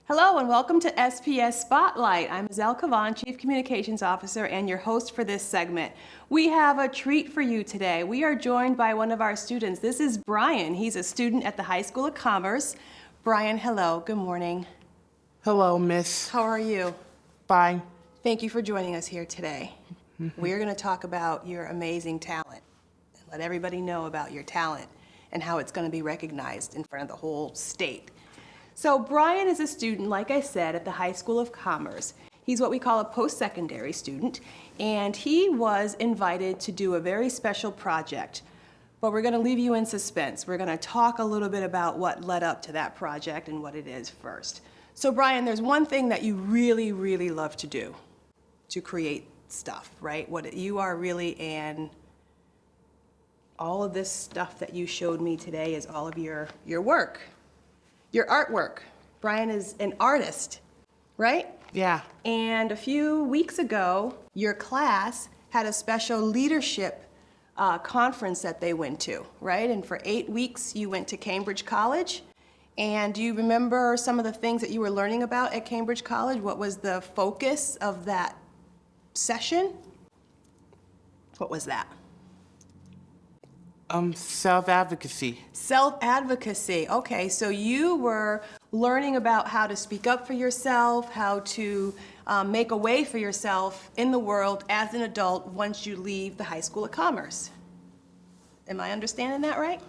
Hello and welcome to SPS Spotlight. I'm Zell Kavan, Chief Communications Officer and your host for this segment. We have a treat for you today. We are joined by one of our students. This is Bryan. He's a student at the High School of Commerce. Bryan, hello. Good morning. Hello, Miss. How are you? Fine. Thank you for joining us here today. We're going to talk about your amazing talent and let everybody know about your talent and how it's going to be recognized in front of the whole state. So Bryan is a student, like I said, at the High School of Commerce. He's what we call a post-secondary student, and he was invited to do a very special project. But we're going to leave you in suspense. We're going to talk a little bit about what led up to that project and what it is first. So Bryan, there's one thing that you really, really love to do, to create stuff, right? What you are really all of this stuff that you showed me today is all of your work. Your artwork. Bryan is an artist, right? Yeah. And a few weeks ago, your class had a special leadership conference that they went to, right? And for 8 weeks, you went to Cambridge College. And do you remember some of the things that you were learning about at Cambridge College? What was the focus of that session? What was that? Self-advocacy. Self-advocacy. Okay, so you were learning about how to speak up for yourself, how to make a way for yourself in the world as an adult once you leave the High School of Commerce. Am I understanding that right?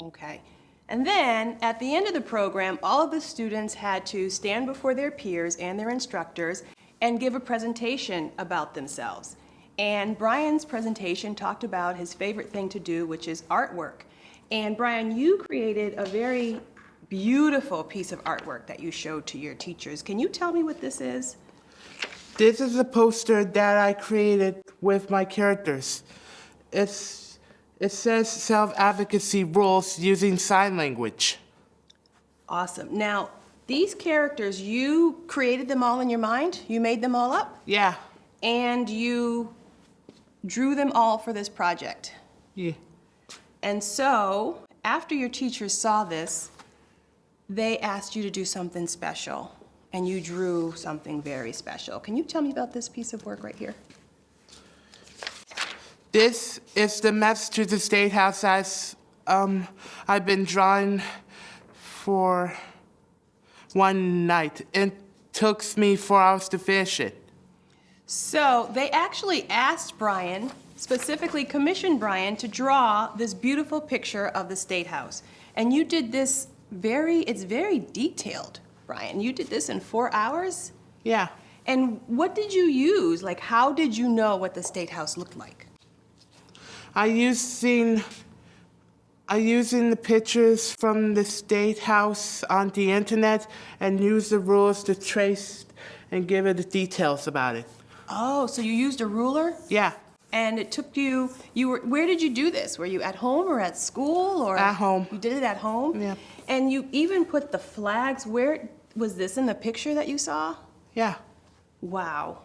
Okay. And then at the end of the program, all of the students had to stand before their peers and their instructors and give a presentation about themselves. And Bryan's presentation talked about his favorite thing to do, which is artwork. And Bryan, you created a very beautiful piece of artwork that you showed to your teachers. Can you tell me what this is? This is a poster that I created with my characters. It says self-advocacy rules using sign language. Awesome. Now, these characters, you created them all in your mind? You made them all up? Yeah. And you drew them all for this project. Yeah. And so, after your teachers saw this, they asked you to do something special, and you drew something very special. Can you tell me about this piece of work right here? This is the Massachusetts State House I've been drawing for one night. It took me 4 hours to finish it. So they actually asked Bryan, specifically commissioned Bryan, to draw this beautiful picture of the State House. And you did this it's very detailed, Bryan. You did this in 4 hours? Yeah. And what did you use? Like, how did you know what the State House looked like? I using the pictures from the State House on the internet and use the rules to trace and give it the details about it. Oh, so you used a ruler? Yeah. And it took where did you do this? Were you at home or at school? Or At home. You did it at home? Yeah. And you even put the flags, where was this in the picture that you saw? Yeah. Wow.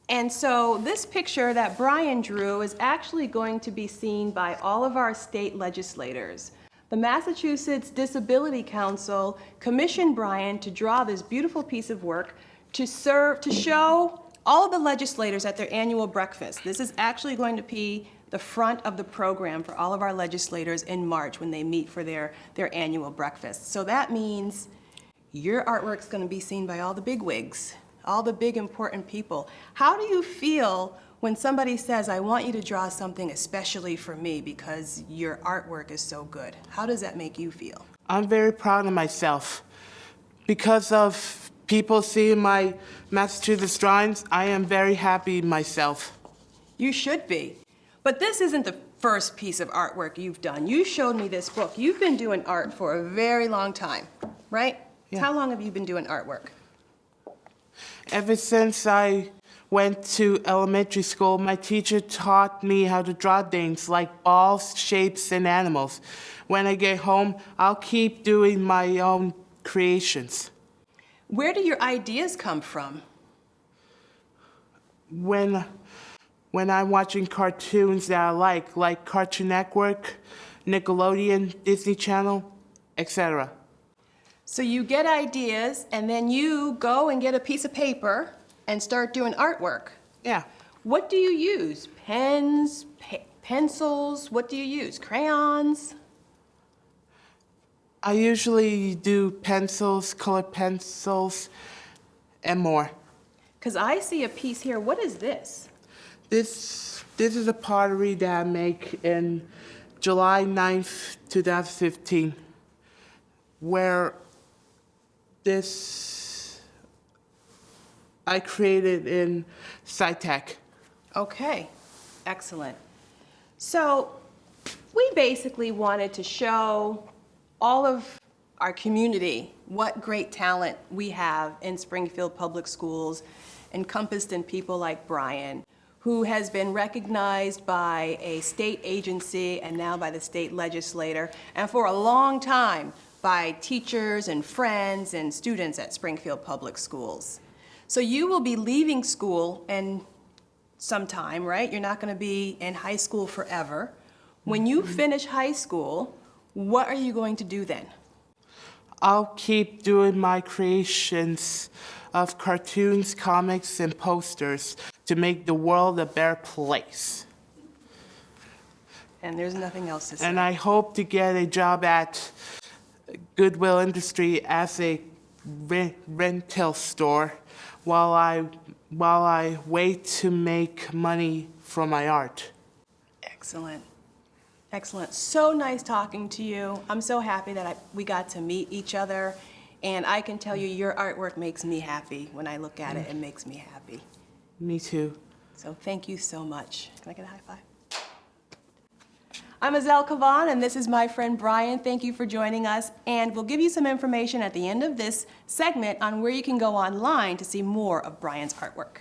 And so this picture that Bryan drew is actually going to be seen by all of our state legislators. The Massachusetts Disability Council commissioned Bryan to draw this beautiful piece of work to show all of the legislators at their annual breakfast. This is actually going to be the front of the program for all of our legislators in March when they meet for their annual breakfast. So that means your artwork's going to be seen by all the bigwigs, all the big important people. How do you feel when somebody says, I want you to draw something especially for me because your artwork is so good? How does that make you feel? I'm very proud of myself. Because of people seeing my Massachusetts drawings, I am very happy myself. You should be. But this isn't the first piece of artwork you've done. You showed me this book. You've been doing art for a very long time, right? Yeah. How long have you been doing artwork? Ever since I went to elementary school, my teacher taught me how to draw things like balls, shapes, and animals. When I get home, I'll keep doing my own creations. Where do your ideas come from? When I'm watching cartoons that I like Cartoon Network, Nickelodeon, Disney Channel, etc. So you get ideas, and then you go and get a piece of paper and start doing artwork. Yeah. What do you use? Pens, pencils? What do you use? Crayons? I usually do pencils, colored pencils, and more. Because I see a piece here. What is this? This is a pottery that I make in July 9th, 2015, where I created in SciTech. Okay, excellent. So we basically wanted to show all of our community what great talent we have in Springfield Public Schools, encompassed in people like Bryan, who has been recognized by a state agency and now by the state legislator, and for a long time by teachers and friends and students at Springfield Public Schools. So you will be leaving school in some time, right? You're not going to be in high school forever. When you finish high school, what are you going to do then? I'll keep doing my creations of cartoons, comics, and posters to make the world a better place. And there's nothing else to say. And I hope to get a job at Goodwill Industry as a rental store while I wait to make money from my art. Excellent. Excellent. So nice talking to you. I'm so happy that we got to meet each other. And I can tell you your artwork makes me happy. When I look at it, it makes me happy. Me too. So thank you so much. Can I get a high five? I'm Azelle Kavan, and this is my friend Bryan. Thank you for joining us. And we'll give you some information at the end of this segment on where you can go online to see more of Bryan's artwork.